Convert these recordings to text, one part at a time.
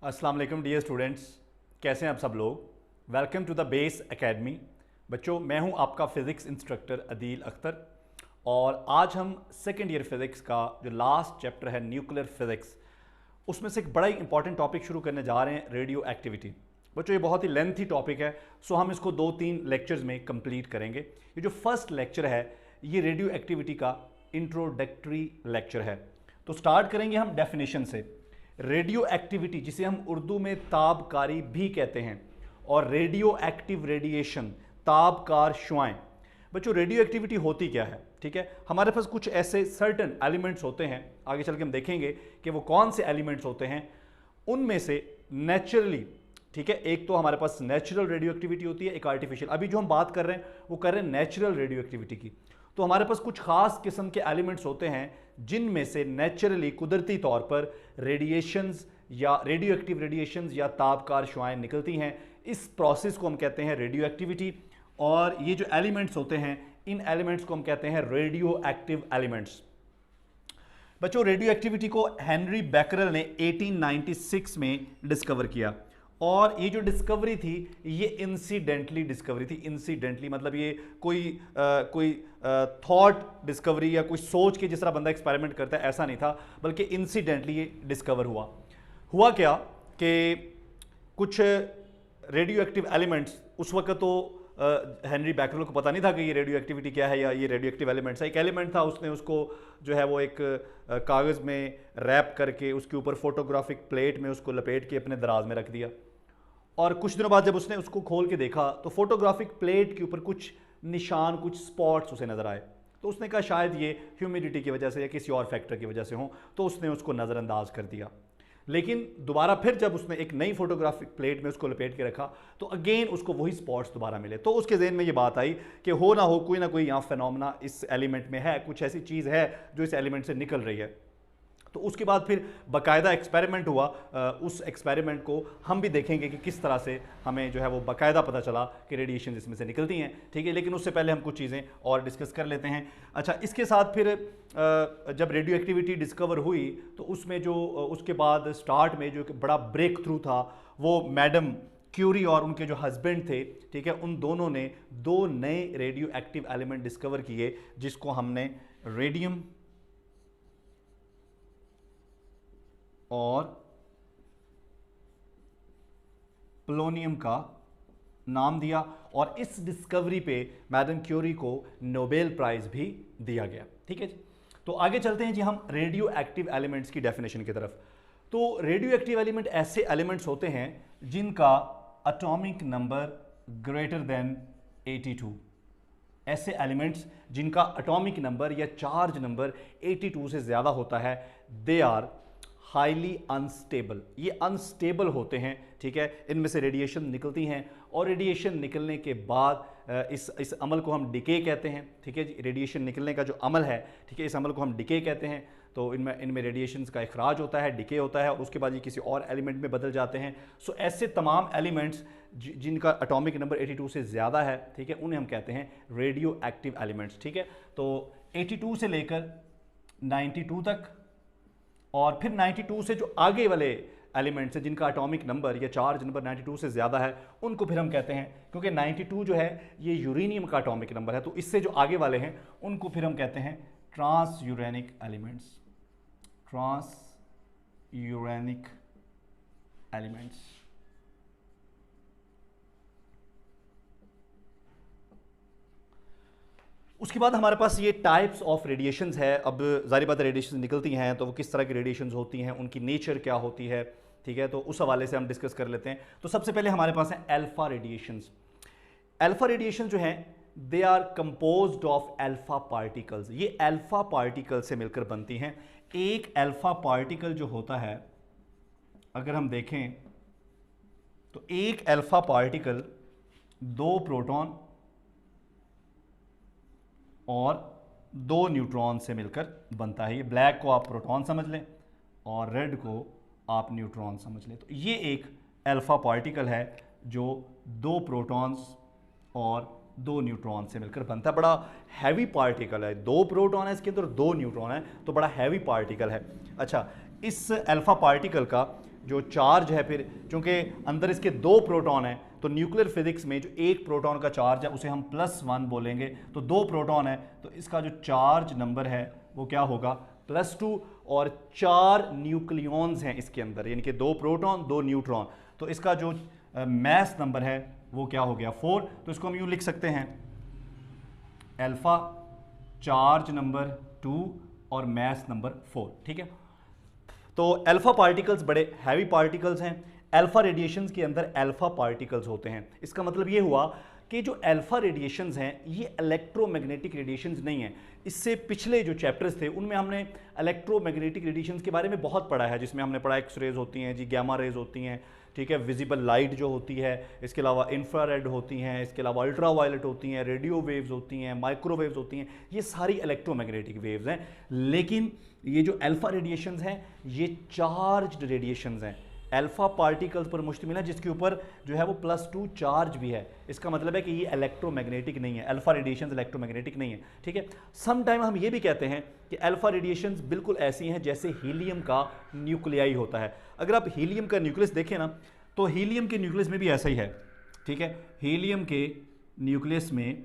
अस्सलाम वालेकुम dear students, कैसे हैं आप सब लोग। Welcome to the base academy. बच्चों, मैं हूं आपका फ़िज़िक्स इंस्ट्रक्टर अदील अख्तर और आज हम सेकेंड ईयर फ़िज़िक्स का जो लास्ट चैप्टर है न्यूक्लियर फ़िज़िक्स, उसमें से एक बड़ा ही इंपॉर्टेंट टॉपिक शुरू करने जा रहे हैं, रेडियो एक्टिविटी। बच्चों, ये बहुत ही लेंथी टॉपिक है, सो हम इसको 2-3 लेक्चर्स में कंप्लीट करेंगे। ये जो फर्स्ट लेक्चर है ये रेडियो एक्टिविटी का इंट्रोडक्टरी लेक्चर है। तो स्टार्ट करेंगे हम डेफिनेशन से। रेडियो एक्टिविटी, जिसे हम उर्दू में ताबकारी भी कहते हैं, और रेडियो एक्टिव रेडिएशन, ताबकार शुआएं। बच्चों, रेडियो एक्टिविटी होती क्या है? ठीक है, हमारे पास कुछ ऐसे सर्टन एलिमेंट्स होते हैं, आगे चल के हम देखेंगे कि वो कौन से एलिमेंट्स होते हैं। उनमें से नेचुरली, ठीक है, एक तो हमारे पास नेचुरल रेडियो एक्टिविटी होती है, एक आर्टिफिशियल। अभी जो हम बात कर रहे हैं वो कर रहे हैं नेचुरल रेडियो एक्टिविटी की। तो हमारे पास कुछ खास किस्म के एलिमेंट्स होते हैं जिनमें से नेचुरली, कुदरती तौर पर रेडिएशंस या रेडियो एक्टिव रेडिएशंस या ताबकार शुआएं निकलती हैं। इस प्रोसेस को हम कहते हैं रेडियो एक्टिविटी। और ये जो एलिमेंट्स होते हैं, इन एलिमेंट्स को हम कहते हैं रेडियो एक्टिव एलिमेंट्स। बच्चों, रेडियो एक्टिविटी को हेनरी बैकरल ने 1896 में डिस्कवर किया, और ये जो डिस्कवरी थी ये इंसिडेंटली डिस्कवरी थी। इंसिडेंटली मतलब ये कोई थॉट डिस्कवरी या कोई सोच के जिस तरह बंदा एक्सपेरिमेंट करता है ऐसा नहीं था, बल्कि इंसिडेंटली ये डिस्कवर हुआ क्या कि कुछ रेडियो एक्टिव एलिमेंट्स, उस वक्त तो हेनरी बैकरल को पता नहीं था कि ये रेडियो एक्टिविटी क्या है या ये रेडियो एक्टिव एलिमेंट्स है। एक एलिमेंट था, उसने उसको जो है वो एक कागज़ में रैप करके उसके ऊपर फोटोग्राफिक प्लेट में उसको लपेट के अपने दराज में रख दिया। और कुछ दिनों बाद जब उसने उसको खोल के देखा तो फोटोग्राफिक प्लेट के ऊपर कुछ निशान, कुछ स्पॉट्स उसे नज़र आए। तो उसने कहा शायद ये ह्यूमिडिटी की वजह से या किसी और फैक्टर की वजह से हो, तो उसने उसको नज़रअंदाज कर दिया। लेकिन दोबारा फिर जब उसने एक नई फोटोग्राफिक प्लेट में उसको लपेट के रखा तो अगेन उसको वही स्पॉट्स दोबारा मिले। तो उसके जहन में ये बात आई कि हो ना कोई यहाँ फिनोमेना इस एलिमेंट में है, कुछ ऐसी चीज़ है जो इस एलिमेंट से निकल रही है। तो उसके बाद फिर बाकायदा एक्सपेरिमेंट हुआ। उस एक्सपेरिमेंट को हम भी देखेंगे कि किस तरह से हमें जो है वो बाकायदा पता चला कि रेडिएशन इसमें से निकलती हैं। ठीक है, लेकिन उससे पहले हम कुछ चीज़ें और डिस्कस कर लेते हैं। अच्छा, इसके साथ फिर जब रेडियो एक्टिविटी डिस्कवर हुई तो उसमें जो उसके बाद स्टार्ट में जो बड़ा ब्रेक थ्रू था वो मैडम क्यूरी और उनके जो हस्बैंड थे, ठीक है, उन दोनों ने 2 नए रेडियो एक्टिव एलिमेंट डिस्कवर किए जिसको हमने रेडियम और पोलोनियम का नाम दिया। और इस डिस्कवरी पे मैडम क्यूरी को नोबेल प्राइज भी दिया गया। ठीक है जी, तो आगे चलते हैं जी हम रेडियो एक्टिव एलिमेंट्स की डेफिनेशन की तरफ। तो रेडियो एक्टिव एलिमेंट ऐसे एलिमेंट्स होते हैं जिनका एटॉमिक नंबर ग्रेटर देन 82। ऐसे एलिमेंट्स जिनका एटॉमिक नंबर या चार्ज नंबर 82 से ज़्यादा होता है, दे आर हाईली अनस्टेबल। ये अनस्टेबल होते हैं। ठीक है, इनमें से रेडिएशन निकलती हैं और रेडिएशन निकलने के बाद इस अमल को हम डिके कहते हैं। ठीक है जी, रेडिएशन निकलने का जो अमल है, ठीक है, इस अमल को हम डिके कहते हैं। तो इनमें रेडिएशंस का इखराज होता है, डिके होता है, और उसके बाद ये किसी और एलिमेंट में बदल जाते हैं। सो ऐसे तमाम एलिमेंट्स जिनका एटॉमिक नंबर 82 से ज़्यादा है, ठीक है, उन्हें हम कहते हैं रेडियो एक्टिव एलिमेंट्स। ठीक है, तो 82 से लेकर 92 तक, और फिर 92 से जो आगे वाले एलिमेंट्स हैं जिनका एटॉमिक नंबर या चार्ज नंबर 92 से ज़्यादा है, उनको फिर हम कहते हैं, क्योंकि 92 जो है ये यूरेनियम का एटॉमिक नंबर है, तो इससे जो आगे वाले हैं उनको फिर हम कहते हैं transuranic elements. Transuranic elements. उसके बाद हमारे पास ये टाइप्स ऑफ रेडिएशंस है। अब ज़ाहिर बात है रेडिएशन निकलती हैं तो वो किस तरह की रेडिएशंस होती हैं, उनकी नेचर क्या होती है, ठीक है, तो उस हवाले से हम डिस्कस कर लेते हैं। तो सबसे पहले हमारे पास है अल्फा रेडिएशंस। अल्फा रेडिएशन जो हैं they are composed of alpha particles. ये अल्फा पार्टिकल से मिलकर बनती हैं। एक अल्फा पार्टिकल जो होता है, अगर हम देखें तो एक अल्फा पार्टिकल 2 प्रोटॉन और 2 न्यूट्रॉन से मिलकर बनता है। ये ब्लैक को आप प्रोटॉन समझ लें और रेड को आप न्यूट्रॉन समझ लें। तो ये एक अल्फा पार्टिकल है जो 2 प्रोटॉन्स और 2 न्यूट्रॉन से मिलकर बनता है। बड़ा हैवी पार्टिकल है, 2 प्रोटॉन है इसके अंदर, 2 न्यूट्रॉन है, तो बड़ा हैवी पार्टिकल है। अच्छा, इस अल्फा पार्टिकल का जो चार्ज है, फिर चूंकि अंदर इसके 2 प्रोटॉन हैं तो न्यूक्लियर फिजिक्स में जो एक प्रोटॉन का चार्ज है उसे हम +1 बोलेंगे, तो 2 प्रोटॉन है तो इसका जो चार्ज नंबर है वो क्या होगा +2, और 4 न्यूक्लियॉन्स हैं इसके अंदर, यानी कि 2 प्रोटॉन 2 न्यूट्रॉन, तो इसका जो मास नंबर है वो क्या हो गया 4। तो इसको हम यूँ लिख सकते हैं अल्फा चार्ज नंबर 2 और मास नंबर 4, ठीक है। तो अल्फा पार्टिकल्स बड़े हैवी पार्टिकल्स हैं, अल्फा रेडिएशंस के अंदर अल्फा पार्टिकल्स होते हैं। इसका मतलब ये हुआ कि जो अल्फा रेडिएशंस हैं ये इलेक्ट्रोमैग्नेटिक रेडिएशंस नहीं हैं। इससे पिछले जो चैप्टर्स थे उनमें हमने इलेक्ट्रोमैग्नेटिक रेडिएशंस के बारे में बहुत पढ़ा है, जिसमें हमने पढ़ा एक्स रेज होती हैं जी, गैमा रेज होती हैं, ठीक है, विजिबल लाइट जो होती है, इसके अलावा इंफ्रारेड होती हैं, इसके अलावा अल्ट्रा वायलेट होती हैं, रेडियो वेव्स होती हैं, माइक्रोवेव्स होती हैं, ये सारी इलेक्ट्रोमैग्नेटिक वेव्स हैं। लेकिन ये जो अल्फा रेडिएशंस हैं ये चार्ज्ड रेडिएशंस हैं, अल्फा पार्टिकल्स पर मुश्तमिल है, जिसके ऊपर जो है वो +2 चार्ज भी है। इसका मतलब है कि ये इलेक्ट्रोमैग्नेटिक नहीं है, अल्फा रेडिएशंस इलेक्ट्रोमैग्नेटिक नहीं है, ठीक है। सम टाइम हम ये भी कहते हैं कि अल्फा रेडिएशंस बिल्कुल ऐसी हैं जैसे हीलियम का न्यूक्लियाई होता है। अगर आप हीलियम का न्यूक्लियस देखें ना तो हीलियम के न्यूक्लियस में भी ऐसा ही है, ठीक है। हीलियम के न्यूक्लियस में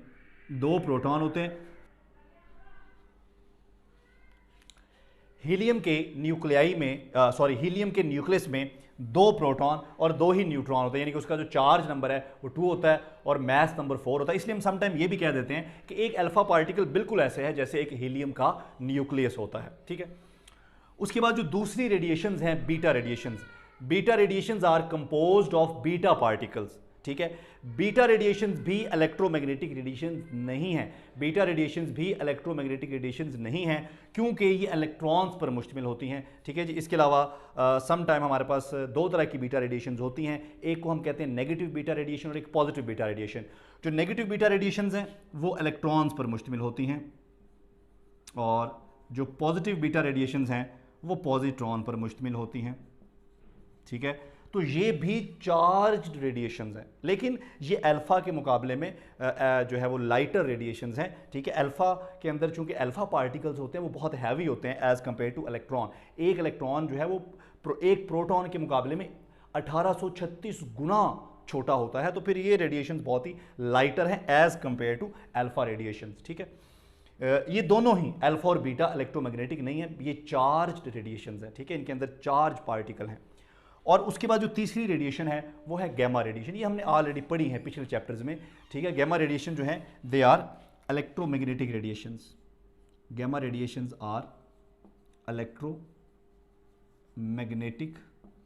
2 प्रोटॉन होते हैं, हीलियम के न्यूक्लियाई में हीलियम के न्यूक्लियस में 2 प्रोटॉन और 2 ही न्यूट्रॉन होते हैं, यानी कि उसका जो चार्ज नंबर है वो 2 होता है और मास नंबर 4 होता है। इसलिए हम समटाइम ये भी कह देते हैं कि एक अल्फा पार्टिकल बिल्कुल ऐसे है जैसे एक हीलियम का न्यूक्लियस होता है, ठीक है। उसके बाद जो दूसरी रेडिएशंस हैं beta radiations, beta radiations are composed of beta particles, ठीक है। बीटा रेडिएशंस भी इलेक्ट्रोमैग्नेटिक रेडिएशंस नहीं है, बीटा रेडिएशंस भी इलेक्ट्रोमैग्नेटिक रेडिएशंस नहीं हैं क्योंकि ये इलेक्ट्रॉन्स पर मुश्तमिल होती हैं, ठीक है जी। इसके अलावा सम टाइम हमारे पास 2 तरह की बीटा रेडिएशंस होती हैं, एक को हम कहते हैं नेगेटिव बीटा रेडिएशन और एक पॉजिटिव बीटा रेडिएशन। जो नेगेटिव बीटा रेडिएशंस हैं वो इलेक्ट्रॉन्स पर मुश्तमिल होती हैं और जो पॉजिटिव बीटा रेडिएशंस हैं वो पॉजिट्रॉन पर मुश्तमिल होती हैं, ठीक है। तो ये भी चार्ज्ड रेडिएशंस हैं, लेकिन ये अल्फा के मुकाबले में जो है वो लाइटर रेडिएशंस हैं, ठीक है। अल्फा के अंदर चूंकि अल्फा पार्टिकल्स होते हैं वो बहुत हैवी होते हैं एज कंपेयर टू इलेक्ट्रॉन। एक इलेक्ट्रॉन जो है वो एक प्रोटॉन के मुकाबले में 1836 गुना छोटा होता है, तो फिर ये रेडिएशंस बहुत ही लाइटर हैं as compare to alpha radiations, ठीक है। ये दोनों ही अल्फा और बीटा इलेक्ट्रोमैग्नेटिक नहीं है, ये चार्ज्ड रेडिएशंस हैं, ठीक है, इनके अंदर चार्ज पार्टिकल हैं। और उसके बाद जो तीसरी रेडिएशन है वो है गैमा रेडिएशन, ये हमने ऑलरेडी पढ़ी है पिछले चैप्टर्स में, ठीक है। गैमा रेडिएशन जो है they are electromagnetic radiations, gamma radiations are electromagnetic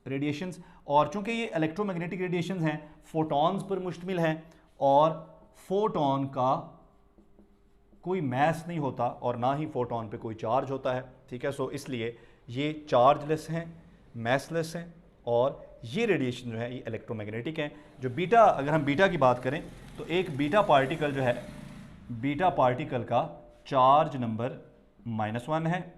radiations. और चूंकि ये इलेक्ट्रोमैग्नेटिक रेडिएशंस हैं फोटॉन्स पर मुश्तमिल हैं और फोटॉन का कोई मास नहीं होता और ना ही फोटॉन पे कोई चार्ज होता है, ठीक है। सो इसलिए ये चार्जलेस हैं, मैसलेस हैं और ये रेडिएशन जो है ये इलेक्ट्रोमैग्नेटिक है। जो बीटा, अगर हम बीटा की बात करें तो एक बीटा पार्टिकल जो है, बीटा पार्टिकल का चार्ज नंबर -1 है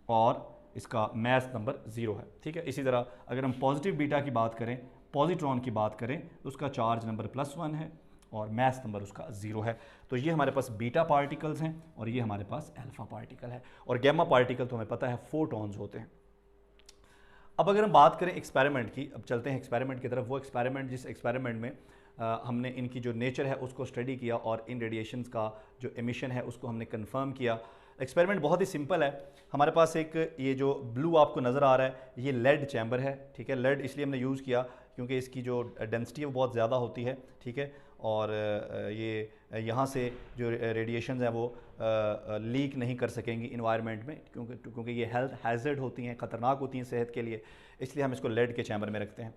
और इसका मास नंबर 0 है, ठीक है। इसी तरह अगर हम पॉजिटिव बीटा की बात करें, पॉजिट्रॉन की बात करें तो उसका चार्ज नंबर +1 है और मास नंबर उसका 0 है। तो ये हमारे पास बीटा पार्टिकल्स हैं और ये हमारे पास अल्फा पार्टिकल है। और गैमा पार्टिकल तो हमें पता है फोटॉन्स होते हैं। अब अगर हम बात करें एक्सपेरिमेंट की, अब चलते हैं एक्सपेरिमेंट की तरफ। वो एक्सपेरिमेंट जिस एक्सपेरिमेंट में हमने इनकी जो नेचर है उसको स्टडी किया और इन रेडिएशंस का जो एमिशन है उसको हमने कंफर्म किया। एक्सपेरिमेंट बहुत ही सिंपल है। हमारे पास एक ये जो ब्लू आपको नज़र आ रहा है ये लेड चैम्बर है, ठीक है। लेड इसलिए हमने यूज़ किया क्योंकि इसकी जो डेंसिटी है वो बहुत ज़्यादा होती है, ठीक है। और ये यहाँ से जो रेडिएशंस हैं वो लीक नहीं कर सकेंगी इन्वायरमेंट में, क्योंकि ये हेल्थ हैज़र्ड होती हैं, ख़तरनाक होती हैं सेहत के लिए, इसलिए हम इसको लेड के चैम्बर में रखते हैं,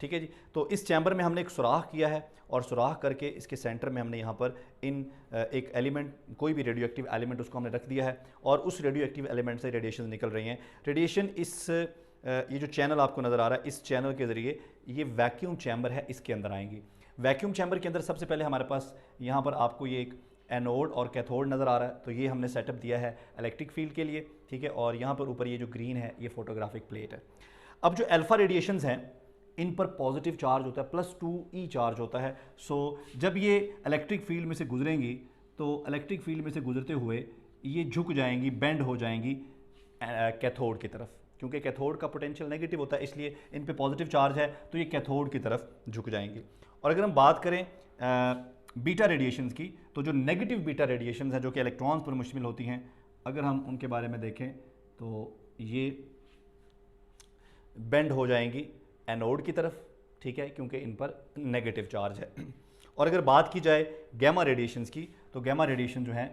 ठीक है जी। तो इस चैम्बर में हमने एक सुराख किया है और सुराख करके इसके सेंटर में हमने यहाँ पर एक एलिमेंट, कोई भी रेडियो एक्टिव एलिमेंट उसको हमने रख दिया है और उस रेडियो एक्टिव एलिमेंट से रेडिएशन निकल रही हैं। रेडिएशन इस ये जो चैनल आपको नज़र आ रहा है इस चैनल के ज़रिए ये वैक्यूम चैम्बर है इसके अंदर आएंगी। वैक्यूम चैम्बर के अंदर सबसे पहले हमारे पास यहाँ पर आपको ये एक एनोड और कैथोड नज़र आ रहा है, तो ये हमने सेटअप दिया है इलेक्ट्रिक फील्ड के लिए, ठीक है। और यहाँ पर ऊपर ये जो ग्रीन है ये फोटोग्राफिक प्लेट है। अब जो अल्फा रेडिएशंस हैं इन पर पॉजिटिव चार्ज होता है, +2e चार्ज होता है। सो जब ये इलेक्ट्रिक फील्ड में से गुजरेंगी तो इलेक्ट्रिक फील्ड में से गुजरते हुए ये झुक जाएंगी, बेंड हो जाएंगी कैथोड की तरफ, क्योंकि कैथोड का पोटेंशियल नेगेटिव होता है, इसलिए इन पे पॉजिटिव चार्ज है तो ये कैथोड की तरफ झुक जाएंगे। और अगर हम बात करें बीटा रेडिएशंस की, तो जो नेगेटिव बीटा रेडिएशंस हैं जो कि इलेक्ट्रॉन्स पर मुश्तमिल होती हैं, अगर हम उनके बारे में देखें तो ये बेंड हो जाएंगी एनोड की तरफ, ठीक है, क्योंकि इन पर नेगेटिव चार्ज है। और अगर बात की जाए गैमा रेडिएशंस की, तो गैमा रेडिएशन जो है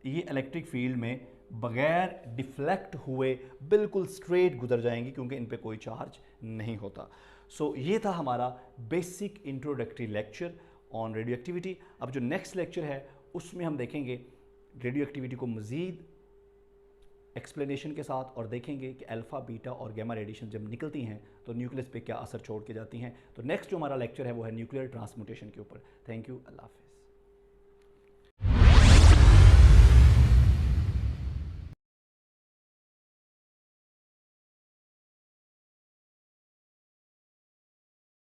ये इलेक्ट्रिक फील्ड में बगैर डिफ्लेक्ट हुए बिल्कुल स्ट्रेट गुजर जाएंगी, क्योंकि इन पे कोई चार्ज नहीं होता। सो ये था हमारा basic introductory lecture on radio activity. अब जो नेक्स्ट लेक्चर है उसमें हम देखेंगे रेडियो एक्टिविटी को मज़ीद एक्सप्लेनेशन के साथ, और देखेंगे कि अल्फ़ा, बीटा और गैमा रेडिएशन जब निकलती हैं तो न्यूक्लियस पे क्या असर छोड़ के जाती हैं। तो नेक्स्ट जो हमारा लेक्चर है वो है न्यूक्लियर ट्रांसम्यूटेशन के ऊपर। थैंक यू, अल्लाह हाफ़िज़।